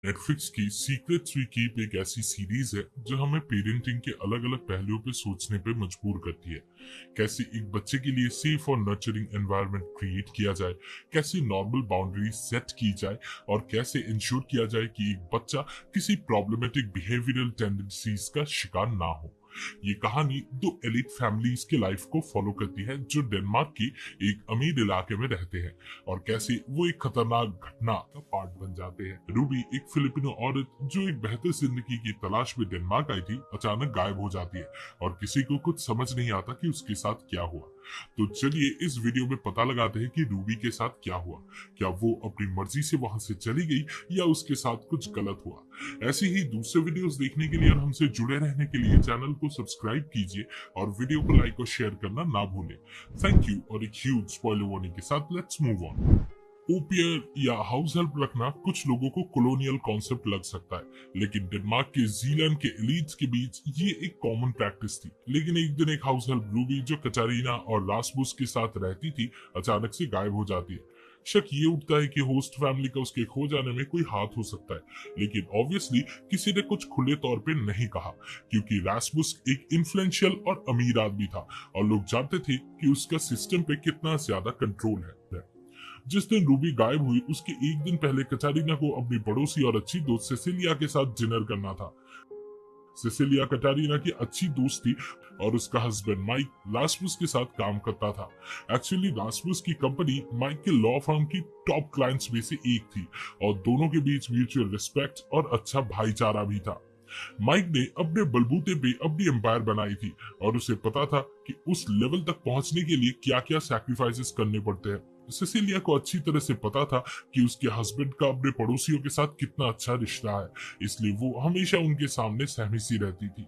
Netflix की secrets we keep एक ऐसी सीरीज है जो हमें पेरेंटिंग के अलग अलग पहलुओं पे सोचने पे मजबूर करती है। कैसे एक बच्चे के लिए सेफ और नर्चरिंग एनवायरनमेंट क्रिएट किया जाए, कैसे नॉर्मल बाउंड्रीज सेट की जाए और कैसे इंश्योर किया जाए कि एक बच्चा किसी प्रॉब्लमेटिक बिहेवियरल टेंडेंसीज का शिकार ना हो। ये कहानी दो एलिट फैमिलीज के लाइफ को फॉलो करती है जो डेनमार्क की एक अमीर इलाके में रहते हैं और कैसे वो एक खतरनाक घटना का पार्ट बन जाते हैं। रूबी एक फिलिपिनो औरत जो एक बेहतर जिंदगी की तलाश में डेनमार्क आई थी, अचानक गायब हो जाती है और किसी को कुछ समझ नहीं आता कि उसके साथ क्या हुआ। तो चलिए इस वीडियो में पता लगाते हैं कि रूबी के साथ क्या हुआ। क्या वो अपनी मर्जी से वहां से चली गई या उसके साथ कुछ गलत हुआ। ऐसे ही दूसरे वीडियोस देखने के लिए और हमसे जुड़े रहने के लिए चैनल को सब्सक्राइब कीजिए और वीडियो को लाइक और शेयर करना ना भूलें। Thank you. और एक ह्यूज स्पॉइलर वार्निंग के साथ लेट्स मूव ऑन। ओपियर या हाउस हेल्प रखना कुछ लोगों को कॉलोनियल कॉन्सेप्ट लग सकता है, लेकिन डेनमार्क के जीलैंड के एलिट्स के बीच ये एक कॉमन प्रैक्टिस थी। लेकिन एक दिन एक हाउस हेल्प रूबी जो कटारीना और रासमुस के साथ रहती थी, अचानक से गायब हो जाती है। शक ये उठता है कि होस्ट फैमिली का उसके खो जाने में कोई हाथ हो सकता है, लेकिन ऑब्वियसली किसी ने कुछ खुले तौर पे नहीं कहा, क्योंकि रासमुस एक इन्फ्लुएंशियल और अमीर आदमी था और लोग जानते थे कि उसका सिस्टम पे कितना ज्यादा कंट्रोल है। जिस दिन रूबी गायब हुई उसके एक दिन पहले कटारीना को अपनी पड़ोसी और अच्छी दोस्त सेसिलिया के साथ डिनर करना था। सेसिलिया कटारीना की अच्छी दोस्त थी और उसका हस्बैंड माइक रासमुस के साथ काम करता था। एक्चुअली रासमुस की कंपनी माइक के लॉ फर्म की टॉप क्लाइंट्स में से एक थी और दोनों के बीच म्यूचुअल रिस्पेक्ट और अच्छा भाईचारा भी था। माइक ने अपने बलबूते पे अपनी एम्पायर बनाई थी और उसे पता था कि उस लेवल तक पहुंचने के लिए क्या क्या सैक्रिफाइसेस करने पड़ते हैं। सेसिलिया को अच्छी तरह से पता था कि उसके हस्बैंड का अपने पड़ोसियों के साथ कितना अच्छा रिश्ता है, इसलिए वो हमेशा उनके सामने सहमी सी रहती थी।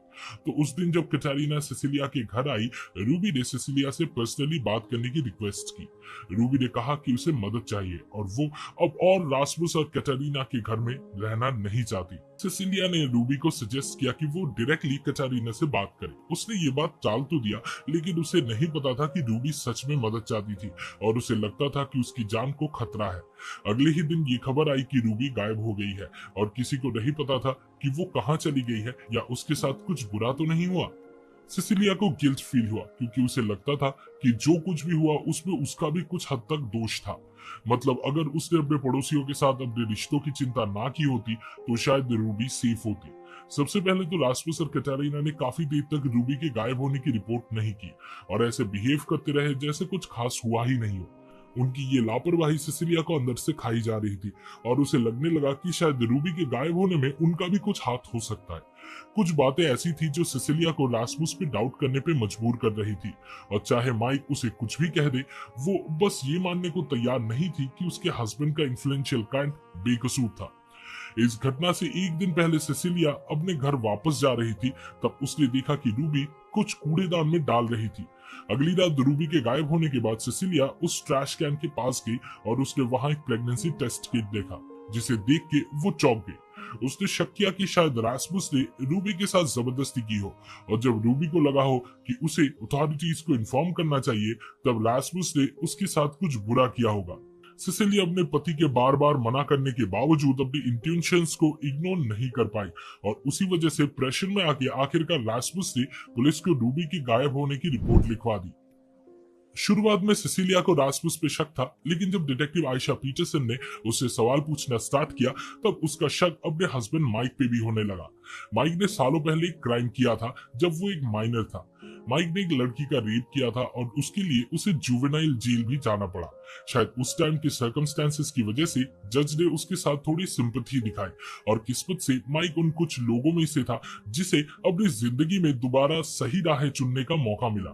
तो उस दिन जब कटारीना सेसिलिया के घर आई, रूबी ने सेसिलिया से पर्सनली बात करने की रिक्वेस्ट की। रूबी ने कहा कि उसे मदद चाहिए और वो अब और रासमुस और कटारीना के घर में रहना नहीं चाहती। सेसिलिया ने रूबी को सजेस्ट किया कि वो डायरेक्टली कटारीना से बात करे। उसने ये बात टाल तो दिया, लेकिन उसे नहीं पता था कि रूबी सच में मदद चाहती थी और उसे लगता था कि उसकी जान को खतरा है। अगले ही दिन ये खबर आई कि रूबी गायब हो गई है और किसी को नहीं पता था कि वो कहाँ चली गई है या उसके साथ कुछ बुरा तो नहीं हुआ। सिसिलिया को गिल्ट फील हुआ क्योंकि उसे लगता था कि जो कुछ भी हुआ उसमें उसका भी कुछ हद तक दोष था। मतलब अगर उसने अपने पड़ोसियों के साथ अपने रिश्तों की चिंता ना की होती तो शायद रूबी सेफ होती। सबसे पहले तो रासमुस और कटारीना ने काफी देर तक रूबी के गायब होने की रिपोर्ट नहीं की और ऐसे बिहेव करते रहे जैसे कुछ खास हुआ ही नहीं हो। उनकी ये लापरवाही सिसिलिया को अंदर से खाई जा रही थी और उसे लगने लगा कि शायद रूबी के गायब होने में उनका भी कुछ हाथ हो सकता है। कुछ बातें ऐसी थी जो सिसिलिया को रासमुस पे डाउट करने पे मजबूर कर रही थी और चाहे माइक उसे कुछ भी कह दे, वो बस ये मानने को तैयार नहीं थी कि उसके हस्बैंड का इन्फ्लुएंशियल काइंड बेकसूर था। इस घटना से एक दिन पहले सिसिलिया अपने घर वापस जा रही थी, तब उसने देखा कि रूबी कुछ कूड़ेदान में डाल रही थी। अगली रात रूबी के गायब होने के बाद सिसिलिया उस ट्रैश कैन के पास गई और उसने वहां एक प्रेगनेंसी टेस्ट किट देखा, जिसे देख के वो चौंक गई। उसने शक किया कि शायद रासमुस ने रूबी के साथ जबरदस्ती की हो और जब रूबी को लगा हो कि उसे अथॉरिटीज को इन्फॉर्म करना चाहिए, तब रासमुस ने उसके साथ कुछ बुरा किया होगा। सिसिलिया अपने पति के बार बार मना करने के बावजूद अपनी इंटेंशंस को इग्नोर नहीं कर पाई और उसी वजह से प्रेशर में आके आखिरकार रासमुस ने पुलिस को रूबी के गायब होने की रिपोर्ट लिखवा दी। शुरुआत में सिसिलिया को रासमुस पे शक था, लेकिन जब डिटेक्टिव आयशा पीटरसन ने उससे सवाल पूछना स्टार्ट किया, तब उसका शक अपने हस्बैंड माइक पे भी होने लगा। माइक ने सालों पहले एक क्राइम किया था जब वो एक माइनर था। माइक ने एक लड़की का रेप किया था और उसके लिए उसे जुवेनाइल जेल भी जाना पड़ा। शायद उस टाइम के सर्कमस्टेंसेस की वजह से जज ने उसके साथ थोड़ी सिंपैथी दिखाई और किस्मत से माइक उन कुछ लोगों में से था जिसे अपनी जिंदगी में दोबारा सही राह चुनने का मौका मिला।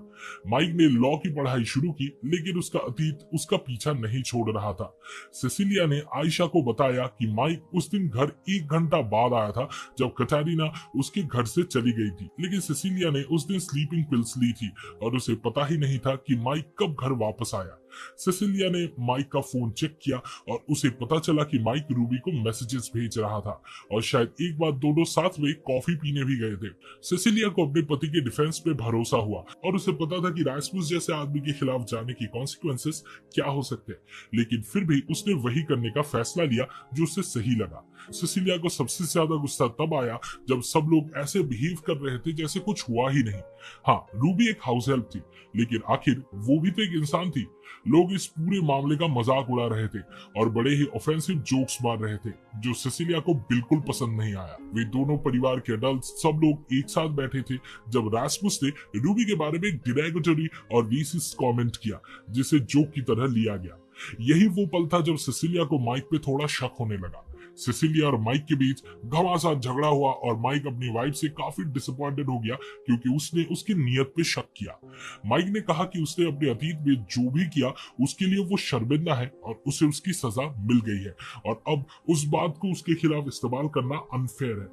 माइक ने लॉ की पढ़ाई शुरू की, लेकिन उसका अतीत उसका पीछा नहीं छोड़ रहा था। सिसिलिया ने आयशा को बताया कि माइक उस दिन घर 1 घंटा बाद आया था जब कटारीना उसके घर से चली गई थी, लेकिन सिसिलिया ने उस दिन स्लीपिंग पिल्स ली थी और उसे पता ही नहीं था कि माइक कब घर वापस आया। सेसिलिया ने माइक का फोन चेक किया और उसे पता चला कि माइक रूबी को मैसेजेस भेज रहा था और शायद एक बार दोनों साथ में कॉफी पीने भी गए थे। सेसिलिया को अपने पति के डिफेंस पे भरोसा हुआ और उसे पता था कि रास्मुस जैसे आदमी के खिलाफ जाने की कॉन्सिक्वेंसेस क्या हो सकते हैं, लेकिन फिर भी उसने वही करने का फैसला लिया जो उसे सही लगा। सेसिलिया को सबसे ज्यादा गुस्सा तब आया जब सब लोग ऐसे बिहेव कर रहे थे जैसे कुछ हुआ ही नहीं। हाँ, रूबी एक हाउस हेल्प थी, लेकिन आखिर वो भी तो एक इंसान थी। लोग इस पूरे मामले का मजाक उड़ा रहे थे और बड़े ही ऑफेंसिव जोक्स मार रहे थे जो सेसिलिया को बिल्कुल पसंद नहीं आया। वे दोनों परिवार के अडल्ट सब लोग एक साथ बैठे थे जब रास्मुस ने रूबी के बारे में एक डिरेगेटरी और रेसिस्ट कमेंट किया जिसे जोक की तरह लिया गया। यही वो पल था जब सेसिलिया को माइक पे थोड़ा शक होने लगा। सेसिलिया और माइक के बीच घमासान झगड़ा हुआ और माइक अपनी वाइफ से काफी डिसअपॉइंटेड हो गया क्योंकि उसने उसकी नीयत पे शक किया। माइक ने कहा कि उसने अपने अतीत में जो भी किया उसके लिए वो शर्मिंदा है और उसे उसकी सजा मिल गई है और अब उस बात को उसके खिलाफ इस्तेमाल करना अनफेयर है।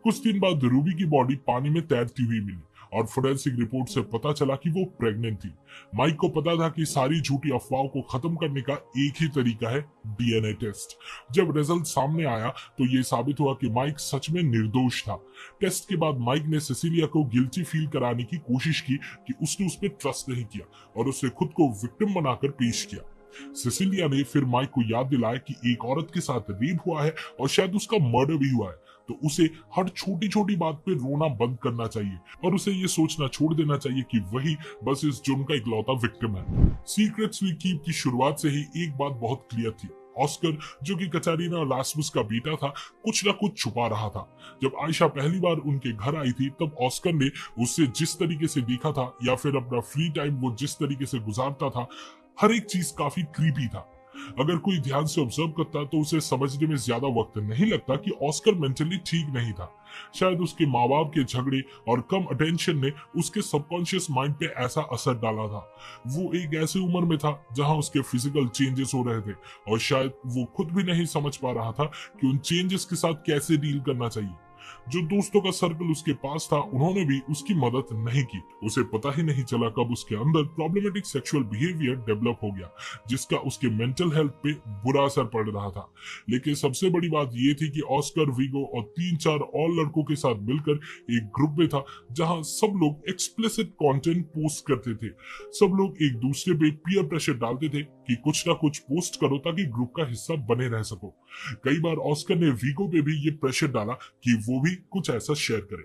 कुछ दिन बाद रूबी की बॉडी पानी में तैरती हुई मिली और फोरेंसिक रिपोर्ट से पता चला कि वो प्रेग्नेंट थी। माइक को पता था कि सारी झूठी अफवाहों को खत्म करने का एक ही तरीका है, डीएनए टेस्ट। जब रिजल्ट सामने आया तो ये साबित हुआ कि माइक सच में निर्दोष था। टेस्ट के बाद माइक ने सेसिलिया को गिल्टी फील कराने की कोशिश की कि उसने उस पर ट्रस्ट नहीं किया और उसे खुद को विक्टिम बनाकर पेश किया। सेसिलिया ने फिर माइक को याद दिलाया कि एक औरत के साथ रेप हुआ है और शायद उसका मर्डर भी हुआ है, तो उसे हर छोटी छोटी बात पे रोना बंद करना चाहिए और उसे ये सोचना छोड़ देना चाहिए कि वही बस इस जुर्म का इकलौता विक्टिम है। सीक्रेट्स वी कीप की शुरुआत से ही एक बात बहुत क्लियर थी। ऑस्कर, जो कि कैटरीना और रास्मुस का बेटा था, कुछ ना कुछ छुपा रहा था। जब आयशा पहली बार उनके घर आई थी तब ऑस्कर ने उससे जिस तरीके से देखा था या फिर अपना फ्री टाइम वो जिस तरीके से गुजारता था, हर एक चीज काफी क्रीपी था। अगर कोई ध्यान से ऑब्जर्व करता तो उसे समझने में ज्यादा वक्त नहीं लगता कि ऑस्कर मेंटली ठीक नहीं था। शायद उसके माँ बाप के झगड़े और कम अटेंशन ने उसके सबकॉन्शियस माइंड पे ऐसा असर डाला था। वो एक ऐसी उम्र में था जहां उसके फिजिकल चेंजेस हो रहे थे और शायद वो खुद भी नहीं समझ पा रहा था कि उन चेंजेस के साथ कैसे डील करना चाहिए। जो दोस्तों का सर्कल उसके पास था उन्होंने भी उसकी मदद नहीं की। उसे पता ही नहीं चला कब उसके अंदर प्रॉब्लमेटिक सेक्सुअल बिहेवियर डेवलप हो गया जिसका उसके मेंटल हेल्थ पे बुरा असर पड़ रहा था। लेकिन सबसे बड़ी बात ये थी कि ऑस्कर, वीगो और 3-4 और लड़कों के साथ मिलकर एक ग्रुप में था जहां सब लोग एक्सप्लिसिट कंटेंट पोस्ट करते थे। सब लोग एक दूसरे पे पीयर प्रेशर डालते थे कि कुछ ना कुछ पोस्ट करो ताकि ग्रुप का हिस्सा बने रह सको। कई बार ऑस्कर ने वीगो पे भी ये प्रेशर डाला कि वो भी कुछ ऐसा शेयर करे।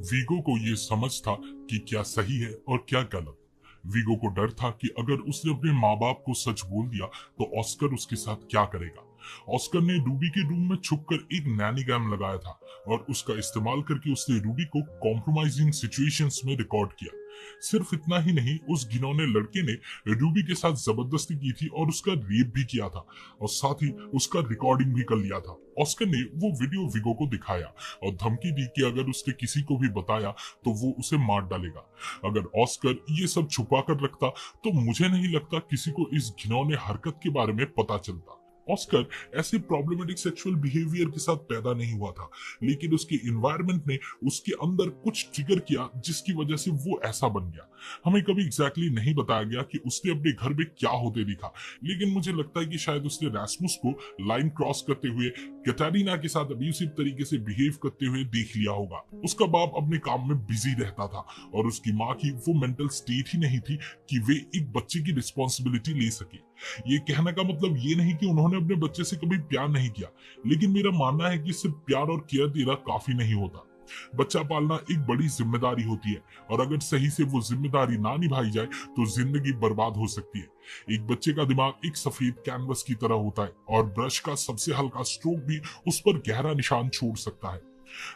वीगो को ये समझ था कि क्या सही है और क्या गलत। वीगो को डर था कि अगर उसने अपने माँ बाप को सच बोल दिया तो ऑस्कर उसके साथ क्या करेगा। ऑस्कर ने रूबी के रूम में छुपकर एक नैनीगैम लगाया था और उसका इस्तेमाल करके उसने रूबी को कॉम्प्रोमाइजिंग सिचुएशंस में रिकॉर्ड किया। सिर्फ इतना ही नहीं, उस घिनौने लड़के ने रूबी के साथ जबरदस्ती की थी और उसका रेप भी किया था और साथ ही उसका रिकॉर्डिंग भी कर लिया था। ऑस्कर ने वो वीडियो वीगो को दिखाया और धमकी दी कि अगर उसने किसी को भी बताया तो वो उसे मार डालेगा। अगर ऑस्कर ये सब छुपा कर रखता तो मुझे नहीं लगता किसी को इस घिनौने हरकत के बारे में पता चलता। ऑस्कर ऐसे प्रॉब्लमेटिक सेक्सुअल बिहेवियर के साथ पैदा नहीं हुआ था, लेकिन उसके एनवायरनमेंट ने उसके अंदर कुछ ट्रिगर किया जिसकी वजह से वो ऐसा बन गया। हमें कभी एग्जैक्टली नहीं बताया गया कि उसने अपने घर में क्या होते दिखा, लेकिन मुझे लगता है कि शायद उसने रास्मुस को लाइन क्रॉस करते हुए कैटरीना के साथ अब्यूसिव तरीके से बिहेव करते हुए देख लिया होगा। उसका बाप अपने काम में बिजी रहता था और उसकी माँ की वो मेंटल स्टेट ही नहीं थी कि वे एक बच्चे की रिस्पॉन्सिबिलिटी ले सके। ये कहने का मतलब ये नहीं कि उन्होंने अपने बच्चे से कभी प्यार नहीं किया, लेकिन मेरा मानना है कि सिर्फ प्यार और केयर देना काफी नहीं होता। बच्चा पालना एक बड़ी जिम्मेदारी होती है और अगर सही से वो जिम्मेदारी ना निभाई जाए तो जिंदगी बर्बाद हो सकती है। एक बच्चे का दिमाग एक सफेद कैनवस की तरह होता है और ब्रश का सबसे हल्का स्ट्रोक भी उस पर गहरा निशान छोड़ सकता है।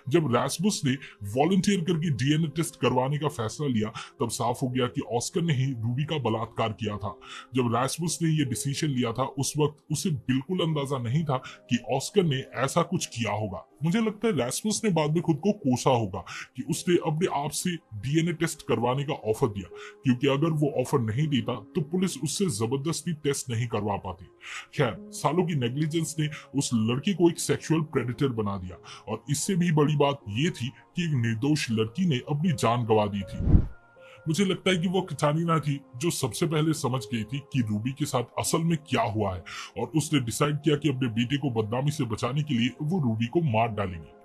जब रास्मुस ने वॉलंटियर करके डीएनए टेस्ट करवाने का फैसला लिया तब साफ हो गया कि ऑस्कर ने ही रूबी का बलात्कार किया था। जब रास्मुस ने यह डिसीजन लिया था उस वक्त उसे बिल्कुल अंदाजा नहीं था कि ऑस्कर ने ऐसा कुछ किया होगा। मुझे लगता है रास्मुस ने बाद में खुद को कोसा होगा कि उसने अपने आप से डीएनए टेस्ट करवाने का ऑफर दिया, क्योंकि अगर वो ऑफर नहीं देता तो पुलिस उससे जबरदस्ती टेस्ट नहीं करवा पाती। खैर, सालों की नेग्लिजेंस ने उस लड़की को एक सेक्सुअल प्रेडेटर बना दिया और इससे भी बड़ी बात ये थी कि एक निर्दोष लड़की ने अपनी जान गंवा दी थी। मुझे लगता है कि वो कैटरीना थी जो सबसे पहले समझ गई थी कि रूबी के साथ असल में क्या हुआ है, और उसने डिसाइड किया कि अपने बेटे को बदनामी से बचाने के लिए वो रूबी को मार डालेंगी।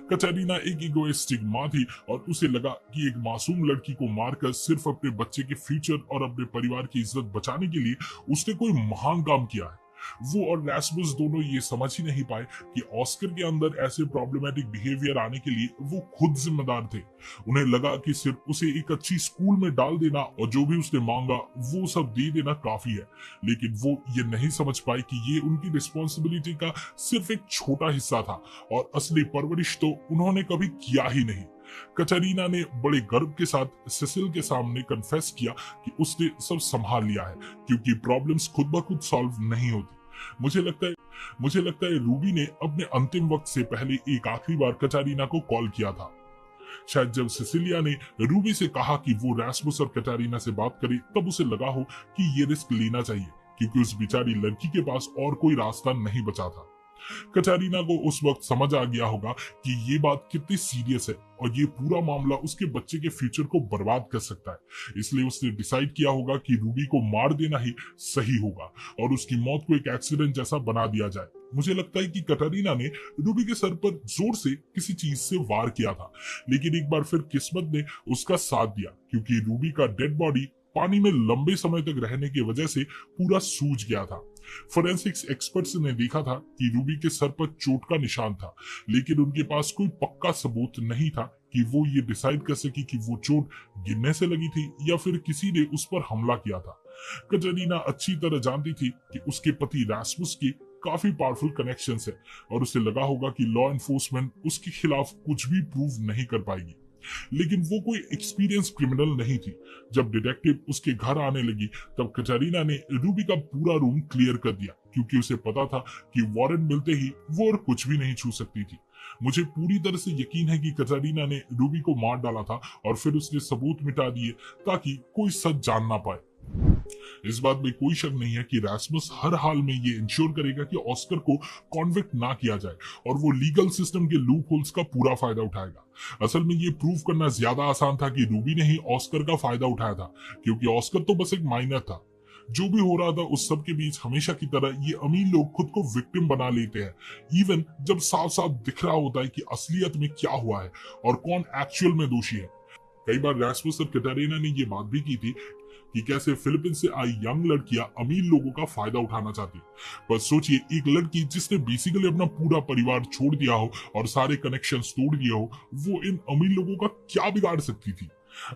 कैटरीना एक इगोइस्टिक माँ थी और उसे लगा कि एक मासूम लड़की को मारकर सिर्फ अपने बच्चे के फ्यूचर और अपने परिवार की इज्जत बचाने के लिए उसने कोई महान काम किया है। वो और रैस्मस दोनों ये समझ ही नहीं पाए कि ऑस्कर के अंदर ऐसे प्रॉब्लमेटिक बिहेवियर आने के लिए वो खुद जिम्मेदार थे। उन्हें लगा कि सिर्फ उसे एक अच्छी स्कूल में डाल देना और जो भी उसने मांगा वो सब दे देना काफी है, लेकिन वो ये नहीं समझ पाए कि ये उनकी रिस्पॉन्सिबिलिटी का सिर्फ एक छोटा हिस्सा था और असली परवरिश तो उन्होंने कभी किया ही नहीं। कैटरीना ने बड़े गर्व के साथ सेसिल के सामने कन्फेस किया कि उसने सब संभाल लिया है, क्योंकि प्रॉब्लम्स खुद ब खुद सॉल्व नहीं होती। मुझे लगता है रूबी ने अपने अंतिम वक्त से पहले एक आखिरी बार कैटरीना को कॉल किया था। शायद जब सिसिलिया ने रूबी से कहा कि वो रैस्मुस और कैटरीना से बात करे, तब उसे लगा हो कि ये रिस्क लेना चाहिए, क्योंकि उस बेचारी लड़की के पास और कोई रास्ता नहीं बचा था। कैटरीना को उस वक्त समझ आ गया होगा कि ये बात कितनी सीरियस है और ये पूरा मामला उसके बच्चे के फ्यूचर को बर्बाद कर सकता है। इसलिए उसने डिसाइड किया होगा कि रूबी को मार देना ही सही होगा और उसकी मौत को एक एक्सीडेंट जैसा बना दिया जाए। मुझे लगता है कि कैटरीना ने रूबी के सर पर जोर से किसी चीज से वार किया था, लेकिन एक बार फिर किस्मत ने उसका साथ दिया, क्योंकि रूबी का डेड बॉडी पानी में लंबे समय तक रहने की वजह से पूरा सूज गया था। फोरेंसिक्स एक्सपर्ट्स ने देखा था कि रूबी के सर पर चोट का निशान था, लेकिन उनके पास कोई पक्का सबूत नहीं था कि वो ये डिसाइड कर सके कि वो चोट गिरने से लगी थी या फिर किसी ने उस पर हमला किया था। कैटरीना अच्छी तरह जानती थी कि उसके पति रैस्मुस के काफी पावरफुल कनेक्शंस है और उसे लगा होगा कि लॉ एनफोर्समेंट उसके खिलाफ कुछ भी प्रूव नहीं कर पाएगी, लेकिन वो कोई एक्सपीरियंस क्रिमिनल नहीं थी। जब डिटेक्टिव उसके घर आने लगी, तब कैटरीना ने रूबी का पूरा रूम क्लियर कर दिया, क्योंकि उसे पता था कि वारंट मिलते ही वो और कुछ भी नहीं छू सकती थी। मुझे पूरी तरह से यकीन है कि कैटरीना ने रूबी को मार डाला था और फिर उसने सबूत मिटा दिए ताकि कोई सच जान ना पाए। इस बात में कोई शक नहीं है कि रैस्मस हर हाल में ये इंश्योर करेगा कि ऑस्कर को कॉन्विक्ट ना किया जाए और वो लीगल सिस्टम के लूप होल्स का पूरा फायदा उठाएगा। असल में ये प्रूव करना ज्यादा आसान था कि रूबी ने ही ऑस्कर का फायदा उठाया था, क्योंकि ऑस्कर तो बस एक माइनर था। जो भी हो रहा था उस सब के बीच हमेशा की तरह ये अमीर लोग खुद को विक्टिम बना लेते हैं, इवन जब साफ साफ दिख रहा होता है कि असलियत में क्या हुआ है और कौन एक्चुअल में दोषी है। कई बार रैस्मस और कैटरीना ने ये बात भी की थी कि कैसे फिलीपींस से आई यंग लड़कियां अमीर लोगों का फायदा उठाना चाहती। पर सोचिए, एक लड़की जिसने बेसिकली अपना पूरा परिवार छोड़ दिया हो और सारे कनेक्शंस तोड़ दिए हो, वो इन अमीर लोगों का क्या बिगाड़ सकती थी।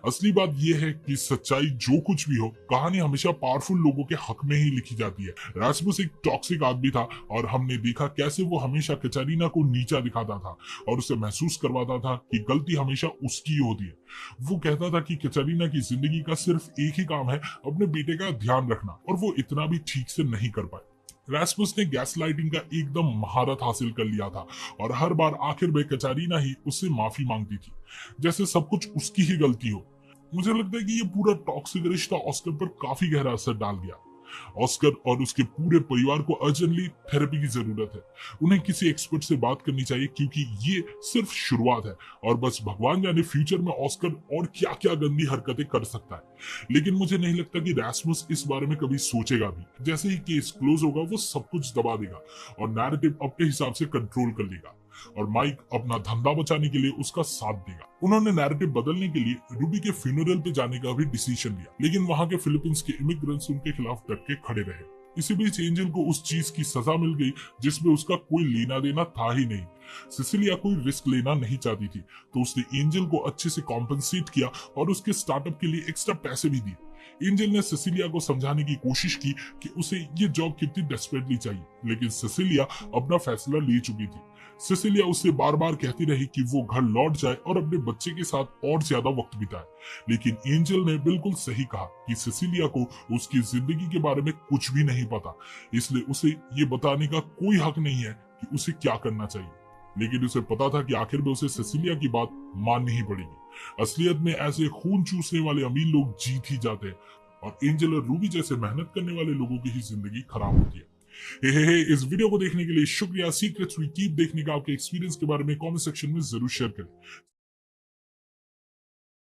असली बात यह है कि सच्चाई जो कुछ भी हो, कहानी हमेशा पावरफुल लोगों के हक में ही लिखी जाती है। रैस्मस एक टॉक्सिक आदमी था और हमने देखा कैसे वो हमेशा कैटरीना को नीचा दिखाता था और उसे महसूस करवाता था कि गलती हमेशा उसकी होती है। वो कहता था कि कैटरीना की जिंदगी का सिर्फ एक ही काम है अपने बेटे का ध्यान रखना, और वो इतना भी ठीक से नहीं कर पाए। रैस्मस ने गैसलाइटिंग का एकदम महारत हासिल कर लिया था और हर बार आखिर में कैटरीना ही उससे माफी मांगती थी, जैसे सब कुछ उसकी ही गलती हो। मुझे लगता है कि ये पूरा टॉक्सिक रिश्ता ऑस्कर पर काफी गहरा असर डाल गया। ऑस्कर और उसके पूरे परिवार को अर्जेंटली थेरेपी की जरूरत है। उन्हें किसी एक्सपर्ट से बात करनी चाहिए, क्योंकि ये सिर्फ शुरुआत है और बस भगवान जाने फ्यूचर में ऑस्कर और क्या क्या गंदी हरकतें कर सकता है। लेकिन मुझे नहीं लगता कि रैस्मस इस बारे में कभी सोचेगा भी। जैसे ही केस क्लोज होगा वो सब कुछ दबा देगा और नैरेटिव अपने हिसाब से कंट्रोल कर लेगा और माइक अपना धंधा बचाने के लिए उसका साथ देगा। उन्होंने नैरेटिव बदलने के लिए रूबी के फ्यूनरल पे जाने का भी डिसीजन लिया, लेकिन वहां के फिलीपींस के इमिग्रेंट्स उनके खिलाफ डट के खड़े रहे। इसी बीच एंजल को उस चीज की सजा मिल गई जिसमें उसका कोई लेना देना था ही नहीं। सिसिलिया कोई रिस्क लेना नहीं चाहती थी, तो उसने एंजल को अच्छे से कॉम्पनसेट किया और उसके स्टार्टअप के लिए एक्स्ट्रा पैसे भी दिए। एंजल ने सिसिलिया को समझाने की कोशिश की कि उसे ये जॉब कितनी डेस्परेटली चाहिए, लेकिन सिसिलिया अपना फैसला ले चुकी थी। सिसिलिया उससे बार बार कहती रही कि वो घर लौट जाए और अपने बच्चे के साथ और ज्यादा वक्त बिताए, लेकिन एंजल ने बिल्कुल सही कहा कि सिसिलिया को उसकी जिंदगी के बारे में कुछ भी नहीं पता, इसलिए उसे ये बताने का कोई हक नहीं है कि उसे क्या करना चाहिए। लेकिन उसे पता था कि आखिर में उसे सिसिलिया की बात माननी ही पड़ेगी। असलियत में ऐसे खून चूसने वाले अमीर लोग जीत ही जाते हैं और एंजल और रूबी जैसे मेहनत करने वाले लोगों की ही जिंदगी खराब होती है। इस वीडियो को देखने के लिए शुक्रिया। सीक्रेट्स वी कीप देखने का आपके एक्सपीरियंस के बारे में कमेंट सेक्शन में जरूर शेयर करें।